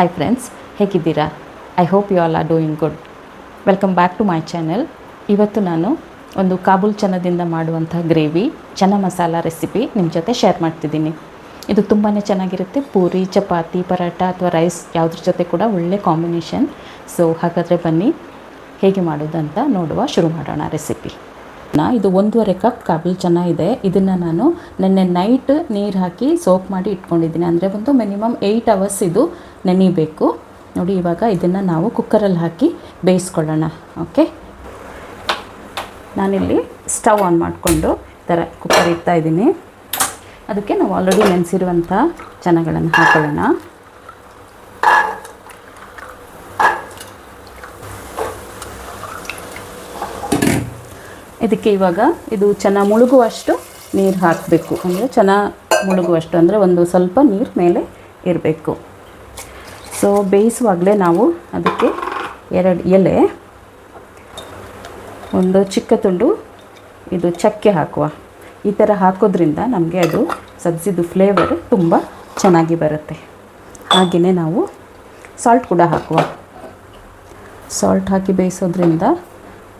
Hi friends, ಹೇಗಿದ್ದೀರಾ? I hope you all are doing good. Welcome back to my channel. ಇವತ್ತು ನಾನು ಒಂದು ಕಾಬೂಲ್ ಚನ್ನದಿಂದ ಮಾಡುವಂಥ ಗ್ರೇವಿ ಚನ್ನ ಮಸಾಲ ರೆಸಿಪಿ ನಿಮ್ಮ ಜೊತೆ ಶೇರ್ ಮಾಡ್ತಿದ್ದೀನಿ. ಇದು ತುಂಬಾ ಚೆನ್ನಾಗಿರುತ್ತೆ. ಪೂರಿ, ಚಪಾತಿ, ಪರಾಟ ಅಥವಾ ರೈಸ್ ಯಾವುದ್ರ ಜೊತೆ ಕೂಡ ಒಳ್ಳೆ ಕಾಂಬಿನೇಷನ್. ಸೊ ಹಾಗಾದರೆ ಬನ್ನಿ ಹೇಗೆ ಮಾಡೋದಂತ ಶುರು ಮಾಡೋಣ ರೆಸಿಪಿ. ಇದು 1.5 ಕಪ್ ಕಾಬೂಲ್ ಚನ್ನ ಇದೆ. ಇದನ್ನು ನಾನು ನೆನ್ನೆ ನೈಟ್ ನೀರು ಹಾಕಿ ಸೋಕ್ ಮಾಡಿ ಇಟ್ಕೊಂಡಿದ್ದೀನಿ. ಅಂದರೆ ಒಂದು ಮಿನಿಮಮ್ 8 ಅವರ್ಸ್ ಇದು ನೆನೆಯಬೇಕು. ನೋಡಿ, ಇವಾಗ ಇದನ್ನು ನಾವು ಕುಕ್ಕರಲ್ಲಿ ಹಾಕಿ ಬೇಯಿಸ್ಕೊಳ್ಳೋಣ. ಓಕೆ, ನಾನಿಲ್ಲಿ ಸ್ಟವ್ ಆನ್ ಮಾಡಿಕೊಂಡು ಈ ಥರ ಕುಕ್ಕರ್ ಇಡ್ತಾ ಇದ್ದೀನಿ. ಅದಕ್ಕೆ ನಾವು ಆಲ್ರೆಡಿ ನೆನೆಸಿರುವಂಥ ಚನ್ನಗಳನ್ನು ಹಾಕೊಳ್ಳೋಣ. ಇದಕ್ಕೆ ಇವಾಗ ಇದು ಚೆನ್ನಾಗಿ ಮುಳುಗುವಷ್ಟು ನೀರು ಹಾಕಬೇಕು. ಅಂದರೆ ಚೆನ್ನಾಗಿ ಮುಳುಗುವಷ್ಟು ಅಂದರೆ ಒಂದು ಸ್ವಲ್ಪ ನೀರು ಮೇಲೆ ಇರಬೇಕು. ಸೊ ಬೇಯಿಸುವಾಗಲೇ ನಾವು ಅದಕ್ಕೆ 2 ಎಲೆ, ಒಂದು ಚಿಕ್ಕ ತುಂಡು ಇದು ಚಕ್ಕೆ ಹಾಕುವ. ಈ ಥರ ಹಾಕೋದ್ರಿಂದ ನಮಗೆ ಅದು ಸಬ್ಜಿದು ಫ್ಲೇವರ್ ತುಂಬ ಚೆನ್ನಾಗಿ ಬರುತ್ತೆ. ಹಾಗೆಯೇ ನಾವು ಸಾಲ್ಟ್ ಕೂಡ ಹಾಕುವ. ಸಾಲ್ಟ್ ಹಾಕಿ ಬೇಯಿಸೋದ್ರಿಂದ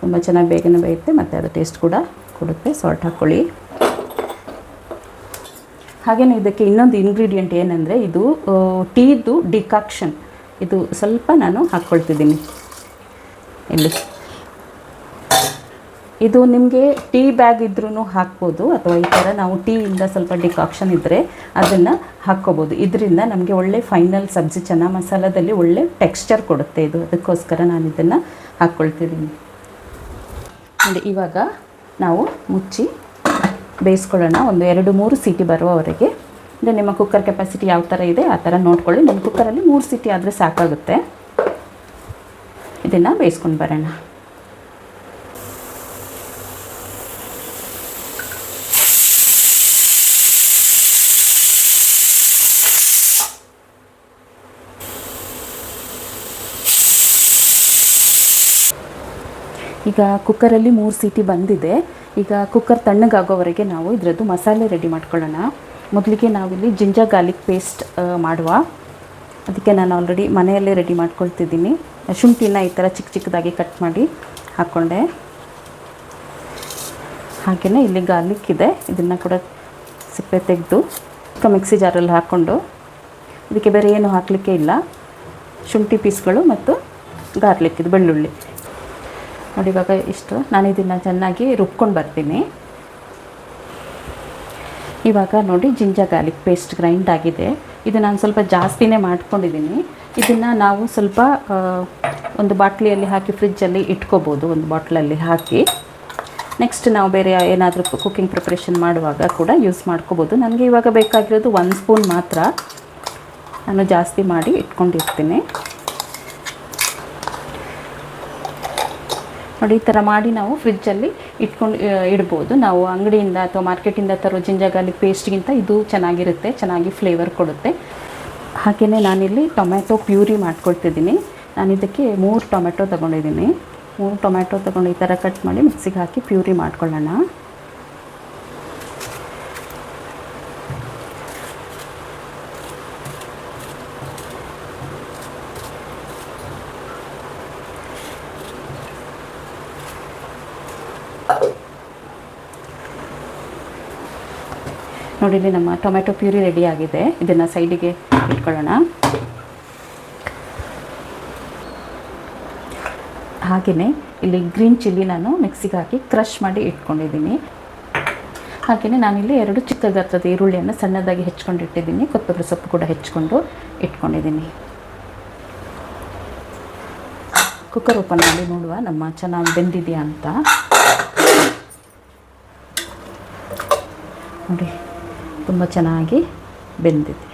ತುಂಬ ಚೆನ್ನಾಗಿ ಬೇಗನೆ ಬೇಯುತ್ತೆ ಮತ್ತು ಅದು ಟೇಸ್ಟ್ ಕೂಡ ಕೊಡುತ್ತೆ. ಸಾಲ್ಟ್ ಹಾಕ್ಕೊಳ್ಳಿ. ಹಾಗೆಯೇ ಇದಕ್ಕೆ ಇನ್ನೊಂದು ಇಂಗ್ರೀಡಿಯೆಂಟ್ ಏನಂದರೆ ಇದು ಟೀದು ಡಿಕಾಕ್ಷನ್. ಇದು ಸ್ವಲ್ಪ ನಾನು ಹಾಕ್ಕೊಳ್ತಿದ್ದೀನಿ ಇಲ್ಲಿ. ಇದು ನಿಮಗೆ ಟೀ ಬ್ಯಾಗ್ ಇದ್ರೂ ಹಾಕ್ಬೋದು, ಅಥವಾ ಈ ಥರ ನಾವು ಟೀಯಿಂದ ಸ್ವಲ್ಪ ಡಿಕಾಕ್ಷನ್ ಇದ್ದರೆ ಅದನ್ನು ಹಾಕ್ಕೋಬೋದು. ಇದರಿಂದ ನಮಗೆ ಒಳ್ಳೆ ಫೈನಲ್ ಸಬ್ಜಿ ಚನ್ನ ಮಸಾಲದಲ್ಲಿ ಒಳ್ಳೆ ಟೆಕ್ಸ್ಚರ್ ಕೊಡುತ್ತೆ ಇದು. ಅದಕ್ಕೋಸ್ಕರ ನಾನು ಇದನ್ನು ಹಾಕ್ಕೊಳ್ತಿದ್ದೀನಿ. ನೋಡಿ, ಇವಾಗ ನಾವು ಮುಚ್ಚಿ ಬೇಯಿಸ್ಕೊಳ್ಳೋಣ. ಒಂದು 2-3 ಸೀಟಿ ಬರುವವರೆಗೆ. ಅಂದರೆ ನಿಮ್ಮ ಕುಕ್ಕರ್ ಕೆಪಾಸಿಟಿ ಯಾವ ಥರ ಇದೆ ಆ ಥರ ನೋಡ್ಕೊಳ್ಳಿ. ನಿಮ್ಮ ಕುಕ್ಕರಲ್ಲಿ 3 ಸೀಟಿ ಆದರೆ ಸಾಕಾಗುತ್ತೆ. ಇದನ್ನು ಬೇಯಿಸ್ಕೊಂಡು ಬರೋಣ. ಈಗ ಕುಕ್ಕರಲ್ಲಿ 3 ಸೀಟಿ ಬಂದಿದೆ. ಈಗ ಕುಕ್ಕರ್ ತಣ್ಣಗಾಗೋವರೆಗೆ ನಾವು ಇದರದ್ದು ಮಸಾಲೆ ರೆಡಿ ಮಾಡ್ಕೊಳ್ಳೋಣ. ಮೊದಲಿಗೆ ನಾವಿಲ್ಲಿ ಜಿಂಜರ್ ಗಾರ್ಲಿಕ್ ಪೇಸ್ಟ್ ಮಾಡುವ. ಅದಕ್ಕೆ ನಾನು ಆಲ್ರೆಡಿ ಮನೆಯಲ್ಲೇ ರೆಡಿ ಮಾಡ್ಕೊಳ್ತಿದ್ದೀನಿ. ಶುಂಠಿನ ಈ ಥರ ಚಿಕ್ಕ ಚಿಕ್ಕದಾಗಿ ಕಟ್ ಮಾಡಿ ಹಾಕ್ಕೊಂಡೆ. ಹಾಗೆಯೇ ಇಲ್ಲಿ ಗಾರ್ಲಿಕ್ ಇದೆ, ಇದನ್ನು ಕೂಡ ಸಿಪ್ಪೆ ತೆಗೆದು ಮಿಕ್ಸಿ ಜಾರಲ್ಲಿ ಹಾಕ್ಕೊಂಡು, ಇದಕ್ಕೆ ಬೇರೆ ಏನು ಹಾಕಲಿಕ್ಕೆ ಇಲ್ಲ. ಶುಂಠಿ ಪೀಸ್ಗಳು ಮತ್ತು ಗಾರ್ಲಿಕ್, ಇದು ಬೆಳ್ಳುಳ್ಳಿ. ನೋಡಿ, ಇವಾಗ ಇಷ್ಟು ನಾನು ಇದನ್ನು ಚೆನ್ನಾಗಿ ರುಬ್ಕೊಂಡು ಬರ್ತೀನಿ. ಇವಾಗ ನೋಡಿ, ಜಿಂಜರ್ ಗಾರ್ಲಿಕ್ ಪೇಸ್ಟ್ ಗ್ರೈಂಡ್ ಆಗಿದೆ. ಇದು ನಾನು ಸ್ವಲ್ಪ ಜಾಸ್ತಿನೇ ಮಾಡ್ಕೊಂಡಿದ್ದೀನಿ. ಇದನ್ನು ನಾವು ಸ್ವಲ್ಪ ಒಂದು ಬಾಟ್ಲಿಯಲ್ಲಿ ಹಾಕಿ ಫ್ರಿಜ್ಜಲ್ಲಿ ಇಟ್ಕೋಬೋದು, ಒಂದು ಬಾಟ್ಲಲ್ಲಿ ಹಾಕಿ. ನೆಕ್ಸ್ಟ್ ನಾವು ಬೇರೆ ಏನಾದರೂ ಕುಕ್ಕಿಂಗ್ ಪ್ರಿಪ್ರೇಷನ್ ಮಾಡುವಾಗ ಕೂಡ ಯೂಸ್ ಮಾಡ್ಕೋಬೋದು. ನನಗೆ ಇವಾಗ ಬೇಕಾಗಿರೋದು 1 ಸ್ಪೂನ್ ಮಾತ್ರ. ನಾನು ಜಾಸ್ತಿ ಮಾಡಿ ಇಟ್ಕೊಂಡಿರ್ತೀನಿ. ನೋಡಿ, ಈ ಥರ ಮಾಡಿ ನಾವು ಫ್ರಿಜ್ಜಲ್ಲಿ ಇಡ್ಬೋದು. ನಾವು ಅಂಗಡಿಯಿಂದ ಅಥವಾ ಮಾರ್ಕೆಟಿಂದ ತರೋ ಜಿಂಜರ್ ಗಾರ್ಲಿಕ್ ಪೇಸ್ಟ್ಗಿಂತ ಇದು ಚೆನ್ನಾಗಿರುತ್ತೆ, ಚೆನ್ನಾಗಿ ಫ್ಲೇವರ್ ಕೊಡುತ್ತೆ. ಹಾಗೆಯೇ ನಾನಿಲ್ಲಿ ಟೊಮ್ಯಾಟೊ ಪ್ಯೂರಿ ಮಾಡ್ಕೊಳ್ತಿದ್ದೀನಿ. ನಾನು ಇದಕ್ಕೆ 3 ಟೊಮೆಟೊ ತೊಗೊಂಡಿದ್ದೀನಿ. 3 ಟೊಮ್ಯಾಟೊ ತೊಗೊಂಡು ಈ ಥರ ಕಟ್ ಮಾಡಿ ಮಿಕ್ಸಿಗೆ ಹಾಕಿ ಪ್ಯೂರಿ ಮಾಡ್ಕೊಳ್ಳೋಣ. ನೋಡಿ, ಇಲ್ಲಿ ನಮ್ಮ ಟೊಮೆಟೊ ಪ್ಯೂರಿ ರೆಡಿ ಆಗಿದೆ. ಇದನ್ನು ಸೈಡಿಗೆ ಇಟ್ಕೊಳ್ಳೋಣ. ಹಾಗೆಯೇ ಇಲ್ಲಿ ಗ್ರೀನ್ ಚಿಲ್ಲಿ ನಾನು ಮಿಕ್ಸಿಗೆ ಹಾಕಿ ಕ್ರಷ್ ಮಾಡಿ ಇಟ್ಕೊಂಡಿದ್ದೀನಿ. ಹಾಗೆಯೇ ನಾನಿಲ್ಲಿ 2 ಚಿಕ್ಕ ಗಾತ್ರದ ಈರುಳ್ಳಿಯನ್ನು ಸಣ್ಣದಾಗಿ ಹೆಚ್ಚಿಕೊಂಡಿಟ್ಟಿದ್ದೀನಿ. ಕೊತ್ತಂಬರಿ ಸೊಪ್ಪು ಕೂಡ ಹೆಚ್ಚಿಕೊಂಡು ಇಟ್ಕೊಂಡಿದ್ದೀನಿ. ಕುಕ್ಕರ್ ಓಪನ್ ಮಾಡಿ ನೋಡುವ ನಮ್ಮ ಚೆನ್ನಾಗಿ ಬೆಂದಿದೆಯಾ ಅಂತ. ನೋಡಿ, ತುಂಬ ಚೆನ್ನಾಗಿ ಬೆಂದಿದೆ.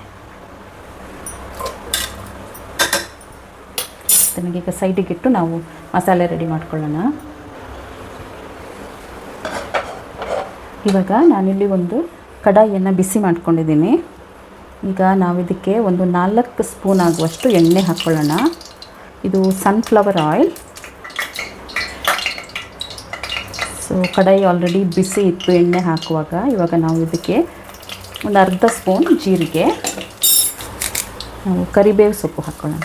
ನನಗೀಗ ಸೈಡಿಗಿಟ್ಟು ನಾವು ಮಸಾಲೆ ರೆಡಿ ಮಾಡ್ಕೊಳ್ಳೋಣ. ಇವಾಗ ನಾನಿಲ್ಲಿ ಒಂದು ಕಡಾಯಿಯನ್ನು ಬಿಸಿ ಮಾಡ್ಕೊಂಡಿದ್ದೀನಿ. ಈಗ ನಾವು ಇದಕ್ಕೆ ಒಂದು 4 ಸ್ಪೂನ್ ಆಗುವಷ್ಟು ಎಣ್ಣೆ ಹಾಕ್ಕೊಳ್ಳೋಣ. ಇದು ಸನ್ಫ್ಲವರ್ ಆಯಿಲ್. ಸೊ ಕಡಾಯಿ ಆಲ್ರೆಡಿ ಬಿಸಿ ಇತ್ತು ಎಣ್ಣೆ ಹಾಕುವಾಗ. ಇವಾಗ ನಾವು ಇದಕ್ಕೆ ಒಂದು ಅರ್ಧ ಸ್ಪೂನ್ ಜೀರಿಗೆ, ನಾವು ಕರಿಬೇವು ಸೊಪ್ಪು ಹಾಕ್ಕೊಳ್ಳೋಣ.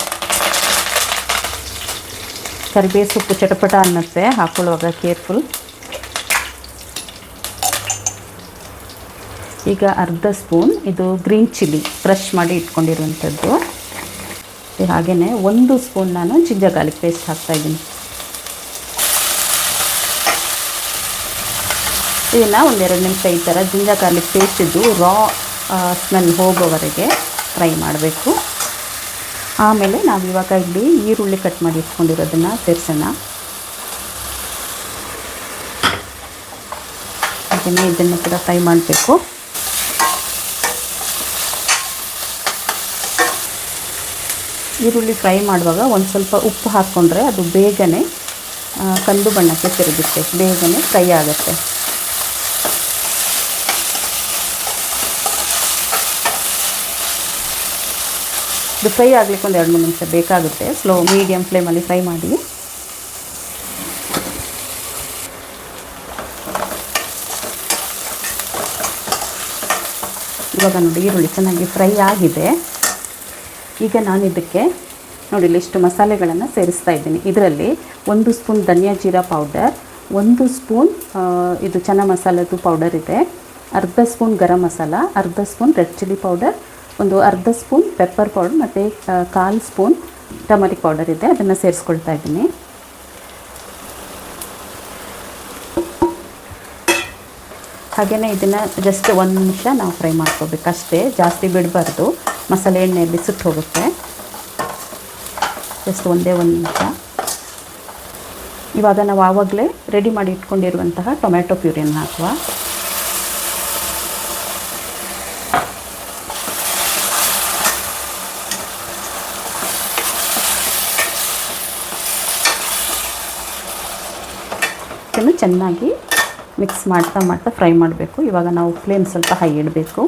ಕರಿಬೇವು ಸೊಪ್ಪು ಚಟಪಟ ಅನ್ನತ್ತೆ ಹಾಕ್ಕೊಳ್ಳುವಾಗ, ಕೇರ್ಫುಲ್. ಈಗ ಅರ್ಧ ಸ್ಪೂನ್ ಇದು ಗ್ರೀನ್ ಚಿಲ್ಲಿ ಕ್ರಷ್ ಮಾಡಿ ಇಟ್ಕೊಂಡಿರುವಂಥದ್ದು. ಹಾಗೆಯೇ 1 ಸ್ಪೂನ್ ನಾನು ಜಿಂಜರ್ ಗಾರ್ಲಿಕ್ ಪೇಸ್ಟ್ ಹಾಕ್ತಾಯಿದ್ದೀನಿ. ಇದನ್ನು 1-2 ನಿಮಿಷ ಈ ಥರ ಜಿಂಜರ್ ಗಾರ್ಲಿಕ್ ಪೇಸ್ಟ್ ಇದ್ದು ರಾ ಸ್ಮೆಲ್ ಹೋಗೋವರೆಗೆ ಫ್ರೈ ಮಾಡಬೇಕು. ಆಮೇಲೆ ನಾವು ಇವಾಗ ಇಲ್ಲಿ ಈರುಳ್ಳಿ ಕಟ್ ಮಾಡಿ ಇಟ್ಕೊಂಡಿರೋದನ್ನು ಸೇರಿಸೋಣ. ಹಾಗೆಯೇ ಇದನ್ನು ಕೂಡ ಫ್ರೈ ಮಾಡಬೇಕು. ಈರುಳ್ಳಿ ಫ್ರೈ ಮಾಡುವಾಗ ಒಂದು ಸ್ವಲ್ಪ ಉಪ್ಪು ಹಾಕ್ಕೊಂಡ್ರೆ ಅದು ಬೇಗನೆ ಕಂದು ಬಣ್ಣಕ್ಕೆ ತಿರುಗುತ್ತೆ, ಬೇಗನೆ ಫ್ರೈ ಆಗುತ್ತೆ. ಇದು ಫ್ರೈ ಆಗಲಿಕ್ಕೆ 1-2-3 ನಿಮಿಷ ಬೇಕಾಗುತ್ತೆ. ಸ್ಲೋ ಮೀಡಿಯಮ್ ಫ್ಲೇಮಲ್ಲಿ ಫ್ರೈ ಮಾಡಿ. ಇವಾಗ ನೋಡಿ ಈರುಳ್ಳಿ ಚೆನ್ನಾಗಿ ಫ್ರೈ ಆಗಿದೆ. ಈಗ ನಾನು ಇದಕ್ಕೆ ನೋಡಿ ಇಷ್ಟು ಮಸಾಲೆಗಳನ್ನು ಸೇರಿಸ್ತಾ ಇದ್ದೀನಿ. ಇದರಲ್ಲಿ 1 ಸ್ಪೂನ್ ಧನಿಯಾ ಜೀರಾ ಪೌಡರ್, 1 ಸ್ಪೂನ್ ಇದು ಚನ್ನ ಮಸಾಲದ್ದು ಪೌಡರ್ ಇದೆ, ಅರ್ಧ ಸ್ಪೂನ್ ಗರಂ ಮಸಾಲ, ಅರ್ಧ ಸ್ಪೂನ್ ರೆಡ್ ಚಿಲ್ಲಿ ಪೌಡರ್, ಒಂದು ಅರ್ಧ ಸ್ಪೂನ್ ಪೆಪ್ಪರ್ ಪೌಡರ್ ಮತ್ತು 1/4 ಸ್ಪೂನ್ ಟರ್ಮರಿಕ್ ಪೌಡರ್ ಇದೆ. ಅದನ್ನು ಸೇರಿಸ್ಕೊಳ್ತಾ ಇದ್ದೀನಿ. ಹಾಗೆಯೇ ಇದನ್ನು ಜಸ್ಟ್ 1 ನಿಮಿಷ ನಾವು ಫ್ರೈ ಮಾಡ್ಕೋಬೇಕಷ್ಟೇ, ಜಾಸ್ತಿ ಬಿಡಬಾರ್ದು, ಮಸಾಲೆ ಎಣ್ಣೆಯಲ್ಲಿ ಸುಟ್ಟು ಹೋಗುತ್ತೆ. ಜಸ್ಟ್ 1 ನಿಮಿಷ. ಇವಾಗ ನಾವು ಆವಾಗಲೇ ರೆಡಿ ಮಾಡಿ ಇಟ್ಕೊಂಡಿರುವಂತಹ ಟೊಮ್ಯಾಟೊ ಪ್ಯೂರಿಯನ್ನು ಹಾಕುವ. ಇದನ್ನು ಚೆನ್ನಾಗಿ ಮಿಕ್ಸ್ ಮಾಡ್ತಾ ಫ್ರೈ ಮಾಡಬೇಕು. ಇವಾಗ ನಾವು ಫ್ಲೇಮ್ ಸ್ವಲ್ಪ ಹೈ ಇಡಬೇಕು.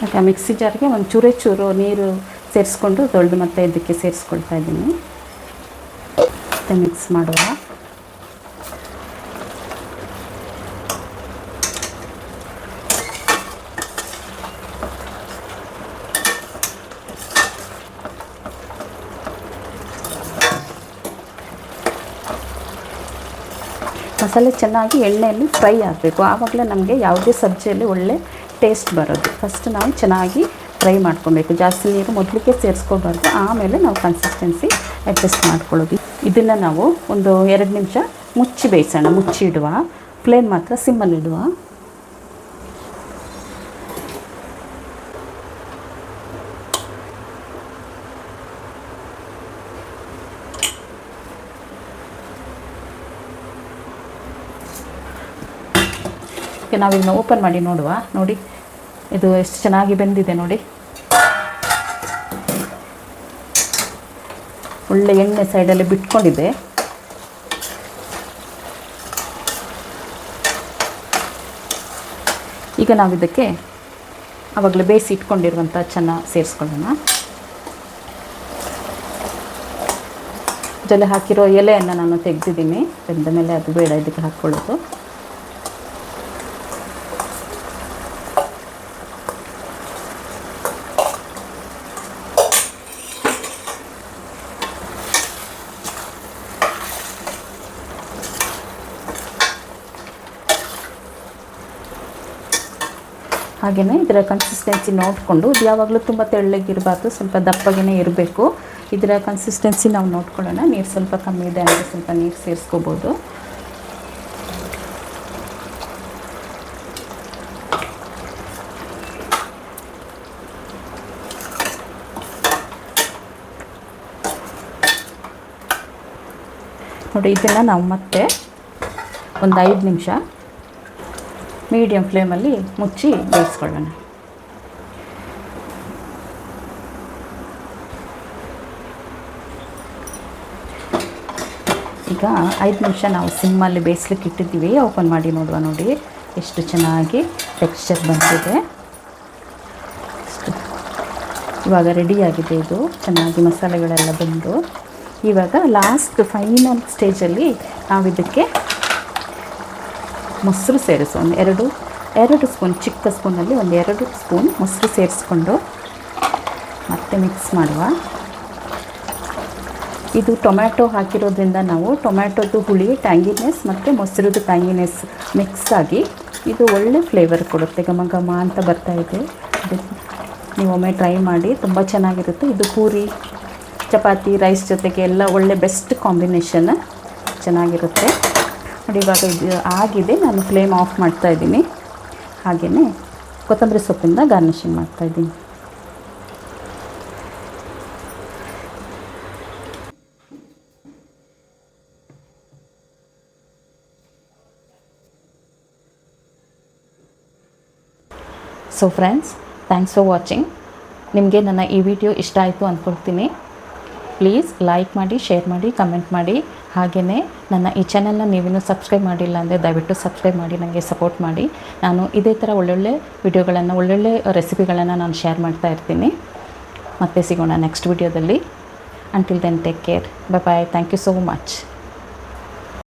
ಮತ್ತು ಮಿಕ್ಸಿ ಜಾರ್ಗೆ ಒಂದು ಚೂರು ನೀರು ಸೇರಿಸ್ಕೊಂಡು ತೊಳೆದು ಮತ್ತೆ ಇದಕ್ಕೆ ಸೇರಿಸ್ಕೊಳ್ತಾ ಇದ್ದೀನಿ. ಮತ್ತು ಮಿಕ್ಸ್ ಮಾಡುವ. ಮಸಾಲೆ ಚೆನ್ನಾಗಿ ಎಣ್ಣೆಯಲ್ಲಿ ಫ್ರೈ ಆಗಬೇಕು, ಆವಾಗಲೇ ನಮಗೆ ಯಾವುದೇ ಸಬ್ಜಿಯಲ್ಲಿ ಒಳ್ಳೆ ಟೇಸ್ಟ್ ಬರೋದು. ಫಸ್ಟ್ ನಾವು ಚೆನ್ನಾಗಿ ಫ್ರೈ ಮಾಡ್ಕೊಬೇಕು, ಜಾಸ್ತಿ ನೀರು ಮೊದಲಿಗೆ ಸೇರಿಸ್ಕೋಬಾರ್ದು, ಆಮೇಲೆ ನಾವು ಕನ್ಸಿಸ್ಟೆನ್ಸಿ ಅಡ್ಜಸ್ಟ್ ಮಾಡ್ಕೊಳ್ಳೋದು. ಇದನ್ನು ನಾವು ಒಂದು 2 ನಿಮಿಷ ಮುಚ್ಚಿ ಬೇಯಿಸೋಣ. ಮುಚ್ಚಿ ಇಡುವ, ಫ್ಲೇಮ್ ಮಾತ್ರ ಸಿಮ್ಮಲ್ಲಿಡುವ. ನಾವಿನ್ನು ಓಪನ್ ಮಾಡಿ ನೋಡುವ. ನೋಡಿ ಇದು ಎಷ್ಟು ಚೆನ್ನಾಗಿ ಬೆಂದಿದೆ ನೋಡಿ, ಒಳ್ಳೆ ಎಣ್ಣೆ ಸೈಡಲ್ಲಿ ಬಿಟ್ಕೊಂಡಿದೆ. ಈಗ ನಾವು ಇದಕ್ಕೆ ಆವಾಗಲೇ ಬೇಯಿಸಿ ಇಟ್ಕೊಂಡಿರುವಂಥ ಚೆನ್ನ ಸೇರಿಸ್ಕೊಳ್ಳೋಣ. ಜೊತೆ ಹಾಕಿರೋ ಎಲೆಯನ್ನು ನಾನು ತೆಗೆದಿದ್ದೀನಿ, ಬೆಂದ ಮೇಲೆ ಅದು ಬೇಡ ಇದಕ್ಕೆ ಹಾಕ್ಕೊಳ್ಳೋದು. ಹಾಗೆಯೇ ಇದರ ಕನ್ಸಿಸ್ಟೆನ್ಸಿ ನೋಡಿಕೊಂಡು, ಇದು ಯಾವಾಗಲೂ ತುಂಬ ತೆಳ್ಳಗಿರಬಾರ್ದು, ಸ್ವಲ್ಪ ದಪ್ಪಗೇ ಇರಬೇಕು. ಇದರ ಕನ್ಸಿಸ್ಟೆನ್ಸಿ ನಾವು ನೋಡ್ಕೊಳ್ಳೋಣ. ನೀರು ಸ್ವಲ್ಪ ಕಮ್ಮಿ ಇದೆ ಅಂದರೆ ಸ್ವಲ್ಪ ನೀರು ಸೇರಿಸ್ಕೋಬೋದು. ನೋಡಿ ಇದನ್ನು ನಾವು ಮತ್ತೆ ಒಂದು 5 ನಿಮಿಷ ಮೀಡಿಯಮ್ ಫ್ಲೇಮಲ್ಲಿ ಮುಚ್ಚಿ ಬೇಯಿಸ್ಕೊಳ್ಳೋಣ. ಈಗ 5 ನಿಮಿಷ ನಾವು ಸಿಮ್ಮಲ್ಲಿ ಬೇಯಿಸ್ಲಿಕ್ಕೆ ಇಟ್ಟಿದ್ದೀವಿ. ಓಪನ್ ಮಾಡಿ ನೋಡುವ. ನೋಡಿ ಎಷ್ಟು ಚೆನ್ನಾಗಿ ಟೆಕ್ಸ್ಚರ್ ಬಂದಿದೆ. ಇವಾಗ ರೆಡಿಯಾಗಿದೆ. ಇದು ಚೆನ್ನಾಗಿ ಮಸಾಲೆಗಳೆಲ್ಲ ಬಂದು ಇವಾಗ ಲಾಸ್ಟ್ ಫೈನಲ್ ಸ್ಟೇಜಲ್ಲಿ ನಾವು ಇದಕ್ಕೆ ಮೊಸರು ಸೇರಿಸೋಣ. ಎರಡು ಸ್ಪೂನ್, ಚಿಕ್ಕ ಸ್ಪೂನಲ್ಲಿ ಒಂದು 2 ಸ್ಪೂನ್ ಮೊಸರು ಸೇರಿಸ್ಕೊಂಡು ಮತ್ತೆ ಮಿಕ್ಸ್ ಮಾಡುವ. ಇದು ಟೊಮ್ಯಾಟೊ ಹಾಕಿರೋದ್ರಿಂದ ನಾವು ಟೊಮ್ಯಾಟೊದು ಹುಳಿ ಟ್ಯಾಂಗಿನೆಸ್ ಮತ್ತು ಮೊಸರದ್ದು ಟ್ಯಾಂಗಿನೆಸ್ ಮಿಕ್ಸ್ ಆಗಿ ಇದು ಒಳ್ಳೆ ಫ್ಲೇವರ್ ಕೊಡುತ್ತೆ. ಘಮ ಘಮ ಅಂತ ಬರ್ತಾಯಿದೆ. ನೀವು ಒಮ್ಮೆ ಟ್ರೈ ಮಾಡಿ, ತುಂಬ ಚೆನ್ನಾಗಿರುತ್ತೆ. ಇದು ಪೂರಿ, ಚಪಾತಿ, ರೈಸ್ ಜೊತೆಗೆ ಎಲ್ಲ ಒಳ್ಳೆ ಬೆಸ್ಟ್ ಕಾಂಬಿನೇಷನ್, ಚೆನ್ನಾಗಿರುತ್ತೆ ನೋಡಿ. ಇವಾಗ ಇದು ಆಗಿದೆ. ನಾನು ಫ್ಲೇಮ್ ಆಫ್ ಮಾಡ್ತಾಯಿದ್ದೀನಿ. ಹಾಗೆಯೇ ಕೊತ್ತಂಬರಿ ಸೊಪ್ಪಿಂದ ಗಾರ್ನಿಷಿಂಗ್ ಮಾಡ್ತಾಯಿದ್ದೀನಿ. So friends, thanks for watching. ನಿಮಗೆ ನನ್ನ ಈ ವಿಡಿಯೋ ಇಷ್ಟ ಆಯಿತು ಅಂದ್ಕೊಳ್ತೀನಿ. ಪ್ಲೀಸ್ ಲೈಕ್ ಮಾಡಿ, ಶೇರ್ ಮಾಡಿ, ಕಮೆಂಟ್ ಮಾಡಿ. ಹಾಗೆಯೇ ನನ್ನ ಈ ಚಾನಲ್ನ ನೀವಿನ್ನೂ ಸಬ್ಸ್ಕ್ರೈಬ್ ಮಾಡಿಲ್ಲ ಅಂದರೆ ದಯವಿಟ್ಟು ಸಬ್ಸ್ಕ್ರೈಬ್ ಮಾಡಿ ನನಗೆ ಸಪೋರ್ಟ್ ಮಾಡಿ. ನಾನು ಇದೇ ಥರ ಒಳ್ಳೊಳ್ಳೆ ವಿಡಿಯೋಗಳನ್ನು, ಒಳ್ಳೊಳ್ಳೆ ರೆಸಿಪಿಗಳನ್ನು ನಾನು ಶೇರ್ ಮಾಡ್ತಾ ಇರ್ತೀನಿ. ಮತ್ತೆ ಸಿಗೋಣ ನೆಕ್ಸ್ಟ್ ವಿಡಿಯೋದಲ್ಲಿ. Until then take care. Bye bye. Thank you so much.